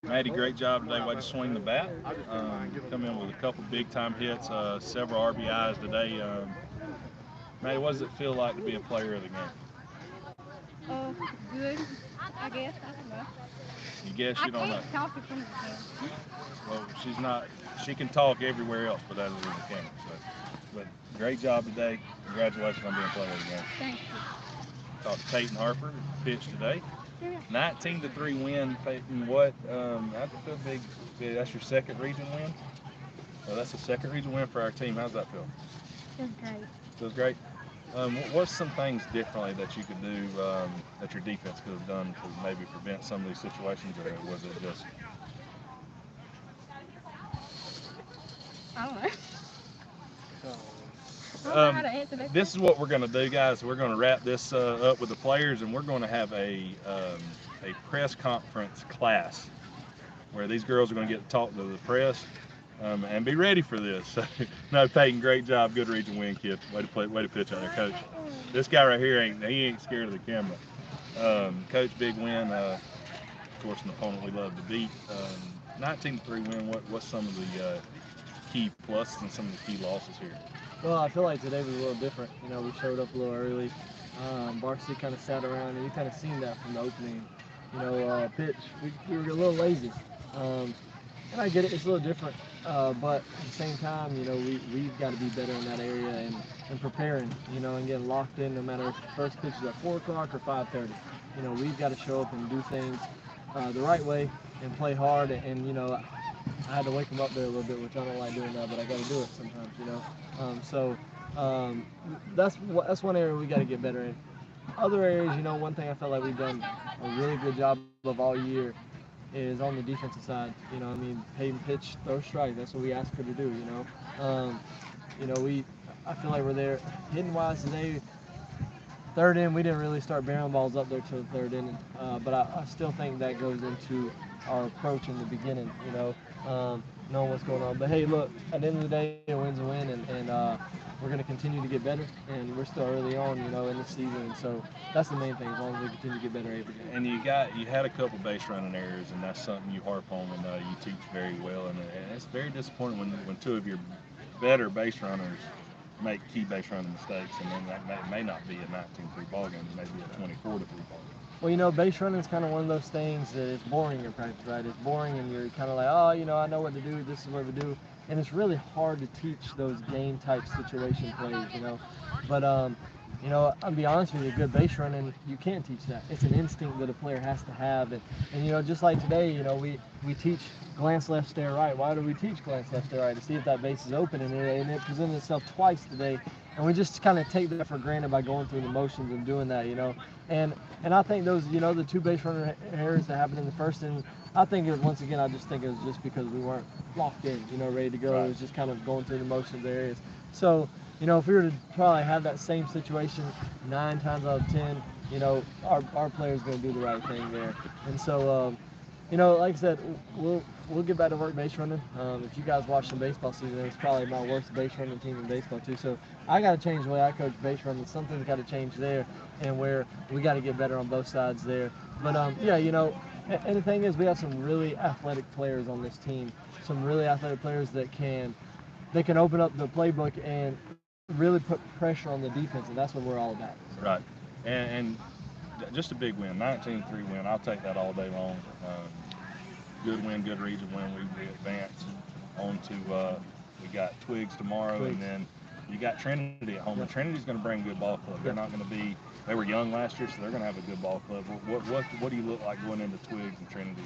Maddie, great job today. Way to swing the bat. Come in with a couple big time hits, several RBIs today. Maddie, what does it feel like to be a player of the game? Oh, good. I guess. I don't know. You guess I you don't know. can't talk in front of the camera. Well, she's not. She can talk everywhere else, but other than the camera. But great job today. Congratulations on being player of the game. Thank you. Talked to Peyton Harper, pitched today. Yeah. 19-3 win, Peyton. What? That's a big. That's your second region win. Well, that's a second region win for our team. How's that feel? Feels great. Feels great. What's some things differently that you could do that your defense could have done to maybe prevent some of these situations, or was it just I don't know. I don't know how Um, to answer that this is question. what we're going to do, guys. We're going to wrap this up with the players, and we're going to have a press conference class where these girls are going to get to talk to the press and be ready for this. No, Peyton, great job, good region win, kid. Way to play, way to pitch out there, coach. This guy right here ain't scared of the camera. Coach, big win. Of course, an opponent we love to beat. 19-3 win. What's some of the key pluses and some of the key losses here? Well, I feel like today was a little different. You know, we showed up a little early. Varsity kind of sat around, and you kind of seen that from the opening. Pitch. We were a little lazy, and I get it. It's a little different, but at the same time, we've got to be better in that area and preparing. And getting locked in. No matter if the first pitch is at 4 o'clock or 5:30. We've got to show up and do things the right way and play hard. And I had to wake them up there a little bit, which I don't like doing that, but I got to do it sometimes. So that's one area we got to get better in. Other areas, one thing I felt like we've done a really good job of all year is on the defensive side. Payton pitch, throw strike. That's what we asked her to do. Um, I feel like we're there hitting wise today. Third inning, we didn't really start barreling balls up there till the third inning, but I still think that goes into our approach in the beginning. Knowing what's going on. But hey, look, at the end of the day, a win's a win, and we're going to continue to get better. And we're still early on, in the season, and so that's the main thing. As long as we continue to get better every day. And you had a couple base running errors, and that's something you harp on and you teach very well. And it's very disappointing when two of your better base runners make key base running mistakes, and then that may not be a 19-3 ball game, it may be a 24-3 ball game. Well, base running is kind of one of those things that it's boring in practice, right? It's boring, and you're kind of like, oh, I know what to do. This is what we do, and it's really hard to teach those game type situation plays. But I'll be honest with you, good base running, you can't teach that. It's an instinct that a player has to have, and just like today, we teach glance left, stare right. Why do we teach glance left, stare right? To see if that base is open, and it presented itself twice today, and we just kind of take that for granted by going through the motions and doing that, and I think those, the two base runner errors that happened in the first inning, I think once again, I just think it was just because we weren't locked in, ready to go. Right. It was just kind of going through the motions areas. So, if we were to probably have that same situation 9 times out of 10, our player's going to do the right thing there. And so, like I said, we'll get back to work base running. If you guys watch some baseball season, it's probably my worst base running team in baseball too. So I got to change the way I coach base running. Something's got to change there, and where we got to get better on both sides there. But yeah, and the thing is, we have some really athletic players on this team. Some really athletic players that can open up the playbook and really put pressure on the defense, and that's what we're all about. So. Right. And just a big win, 19-3 win. I'll take that all day long. Good win, good region win. We advance on to we got Twigs tomorrow, and then you got Trinity at home. And Trinity's going to bring a good ball club. They're not going to be. They were young last year, so they're going to have a good ball club. What do you look like going into Twigs and Trinity?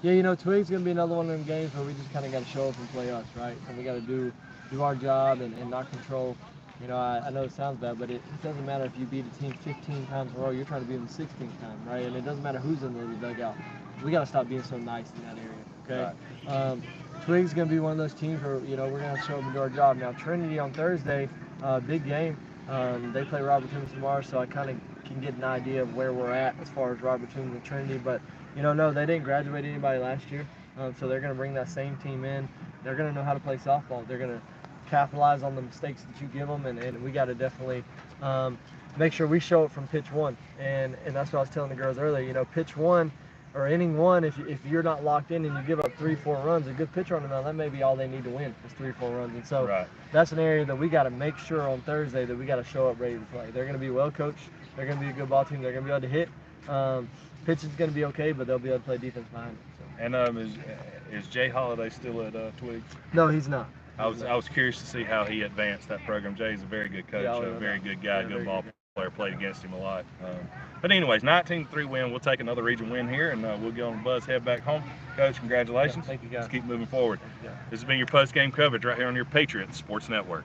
Yeah, Twigs going to be another one of them games where we just kind of got to show up and play us, right? And we got to do our job and not control. I know it sounds bad, but it doesn't matter if you beat a team 15 times in a row. You're trying to beat them 16th time, right? And it doesn't matter who's in the dugout. We got to stop being so nice in that area, okay? Right. Twigs is going to be one of those teams where, we're going to show up and do our job. Now, Trinity on Thursday, big game. They play Robertson tomorrow, so I kind of can get an idea of where we're at as far as Robertson and Trinity. But, no, they didn't graduate anybody last year, so they're going to bring that same team in. They're going to know how to play softball. They're going to capitalize on the mistakes that you give them, and we got to definitely make sure we show it from pitch one. And that's what I was telling the girls earlier. Pitch one, or inning one, if you're not locked in and you give up 3-4 runs, a good pitcher on the mound, that may be all they need to win is 3-4 runs. And so Right. that's an area that we got to make sure on Thursday that we got to show up ready to play. They're going to be well coached. They're going to be a good ball team. They're going to be able to hit. Pitching's going to be okay, but they'll be able to play defense behind it. So. And is Jay Holiday still at Twiggs? No, he's not. I was curious to see how he advanced that program. Jay's a very good coach, a very good guy, good ball player. Played against him a lot. But anyways, 19-3 win. We'll take another region win here, and we'll get on the bus, head back home. Coach, congratulations. Yeah, thank you, guys. Let's keep moving forward. Yeah. This has been your post-game coverage right here on your Patriots Sports Network.